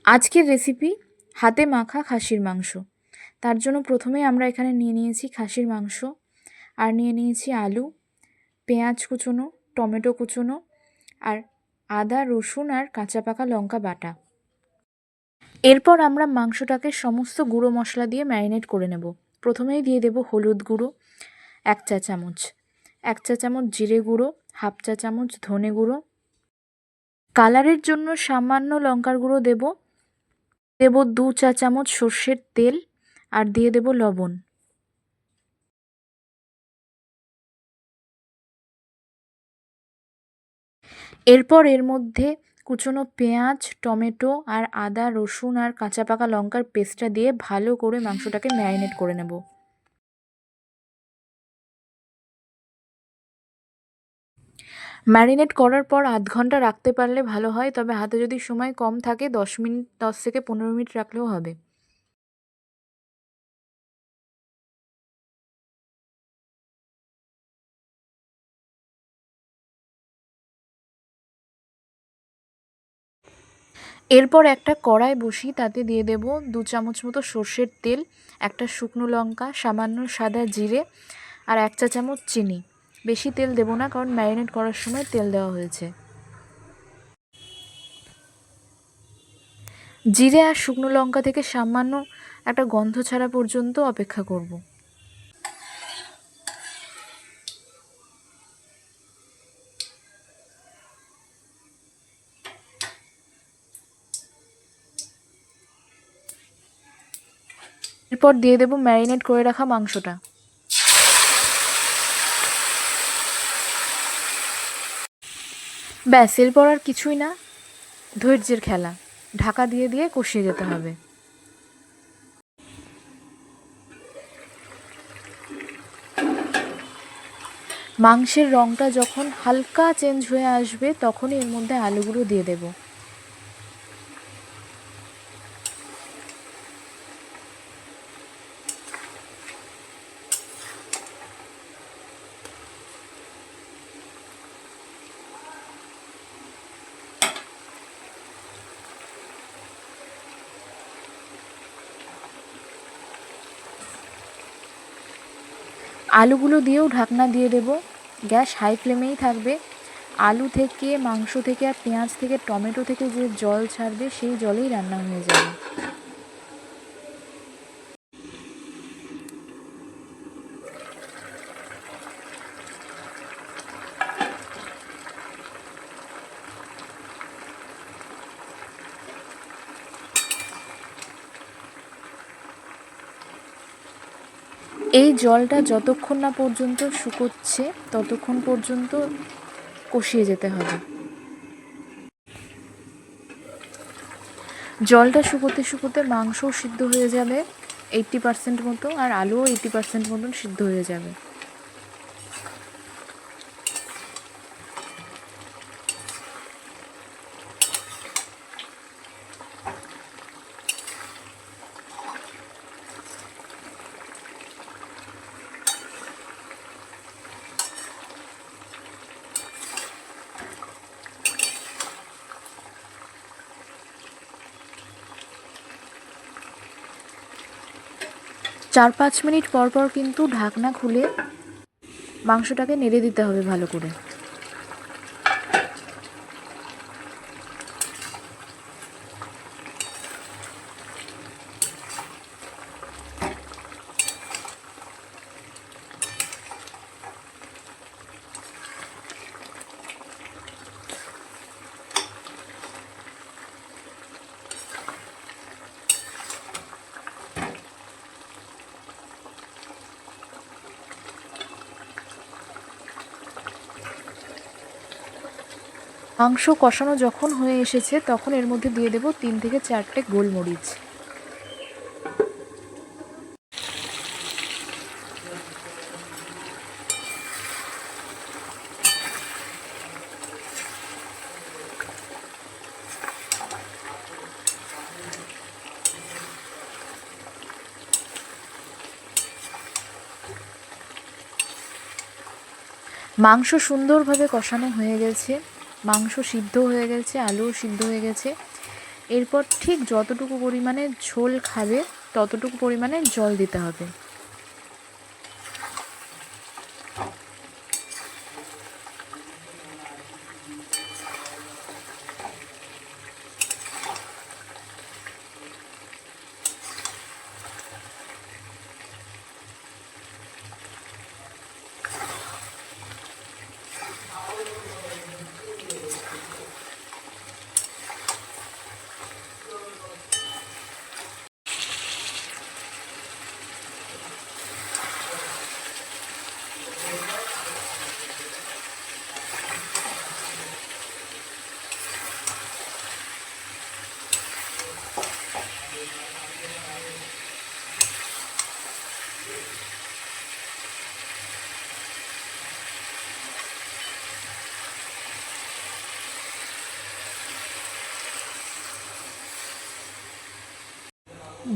আজকের রেসিপি হাতে মাখা খাসির মাংস। তার জন্য প্রথমেই আমরা এখানে নিয়ে নিয়েছি খাসির মাংস, আর নিয়ে নিয়েছি আলু, পেঁয়াজ কুচোনো, টমেটো কুচোনো, আর আদা রসুন আর কাঁচা পাকা লঙ্কা বাটা। এরপর আমরা মাংসটাকে সমস্ত গুঁড়ো মশলা দিয়ে ম্যারিনেট করে নেব। প্রথমেই দিয়ে দেব হলুদ গুঁড়ো 1 চা চামচ, 1 চা চামচ জিরে গুঁড়ো, 1/2 চা চামচ ধনে গুঁড়ো, কালারের জন্য সামান্য লঙ্কার গুঁড়ো দেব 2 চা চামচ সর্ষের তেল, আর দিয়ে দেব লবণ। এরপর এর মধ্যে কুচনো পেঁয়াজ, টমেটো আর আদা রসুন আর কাঁচা পাকা লঙ্কার পেস্টটা দিয়ে ভালো করে মাংসটাকে ম্যারিনেট করে নেব। ম্যারিনেট করার পর 0.5 ঘন্টা রাখতে পারলে ভালো হয়, তবে হাতে যদি সময় কম থাকে 10 থেকে 15 মিনিট রাখলেও হবে। এরপর একটা কড়াই বসিয়ে তাতে দিয়ে দেব 2 চামচ মতো সর্ষের তেল, একটা শুকনো লঙ্কা, সামান্য সাদা জিরে আর 1 চা চামচ চিনি। বেশি তেল দেব না, কারণ ম্যারিনেট করার সময় তেল দেওয়া হয়েছে। জিরে আর শুকনো লঙ্কা থেকে সামান্য একটা গন্ধ ছাড়া পর্যন্ত অপেক্ষা করব। এরপর দিয়ে দেব ম্যারিনেট করে রাখা মাংসটা। ব্যাস, এরপর আর কিছুই না, ধৈর্যের খেলা। ঢাকা দিয়ে দিয়ে কষিয়ে যেতে হবে। মাংসের রঙটা যখন হালকা চেঞ্জ হয়ে আসবে তখনই এর মধ্যে আলুগুলো দিয়ে দেব। আলুগুলো দিয়েও ঢাকনা দিয়ে দেব। গ্যাস হাই ফ্লেমেই থাকবে। আলু থেকে, মাংস থেকে আর পেঁয়াজ থেকে, টমেটো থেকে যে জল ছাড়বে সেই জলেই রান্না হয়ে যাবে। এই জলটা যতক্ষণ না পর্যন্ত শুকোচ্ছে ততক্ষণ পর্যন্ত কষিয়ে যেতে হবে। জলটা শুকোতে শুকোতে মাংসও সিদ্ধ হয়ে যাবে 80% মতো, আর আলুও 80% মতন সিদ্ধ হয়ে যাবে। চার 5 মিনিট পর পর কিন্তু ঢাকনা খুলে মাংসটাকে নেড়ে দিতে হবে ভালো করে। মাংস কষানো যখন হয়ে এসেছে তখন এর মধ্যে দিয়ে দেব 3 থেকে 4টে গোলমরিচ। মাংস সুন্দরভাবে কষানো হয়ে গেছে, মাংস সিদ্ধ হয়ে গেছে, আলুও সিদ্ধ হয়ে গেছে। এরপর ঠিক যতটুকু পরিমাণে ঝোল খাবে ততটুকু পরিমাণে জল দিতে হবে।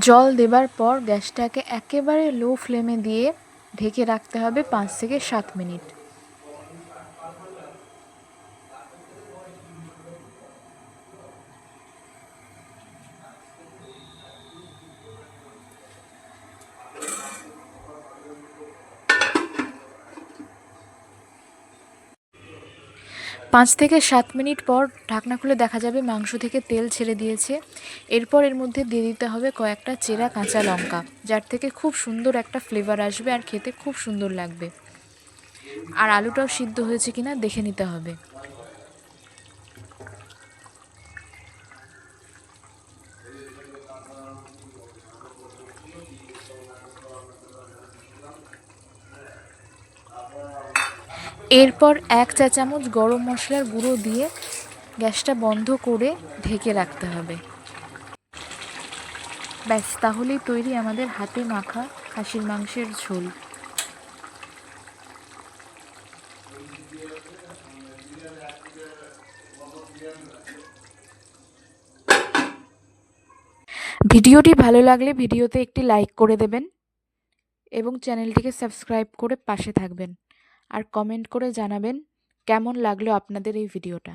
জল দেবার পর গ্যাসটাকে একেবারে লো ফ্লেমে দিয়ে ঢেকে রাখতে হবে 5 থেকে 7 মিনিট। পাঁচ থেকে 7 মিনিট পর ঢাকনা খুলে দেখা যাবে মাংস থেকে তেল ছেড়ে দিয়েছে। এরপর এর মধ্যে দিয়ে দিতে হবে কয়েকটা চেরা কাঁচা লঙ্কা, যার থেকে খুব সুন্দর একটা ফ্লেভার আসবে আর খেতে খুব সুন্দর লাগবে। আর আলুটাও সিদ্ধ হয়েছে কিনা দেখে নিতে হবে। এরপর 1 চা চামচ গরম মশলার গুঁড়ো দিয়ে গ্যাসটা বন্ধ করে ঢেকে রাখতে হবে। ব্যাস, তাহলেই তৈরি আমাদের হাতে মাখা খাসির মাংসের ঝোল। ভিডিওটি ভালো লাগলে ভিডিওতে একটি লাইক করে দেবেন এবং চ্যানেলটিকে সাবস্ক্রাইব করে পাশে থাকবেন আর কমেন্ট করে জানাবেন কেমন লাগলো আপনাদের এই ভিডিওটা।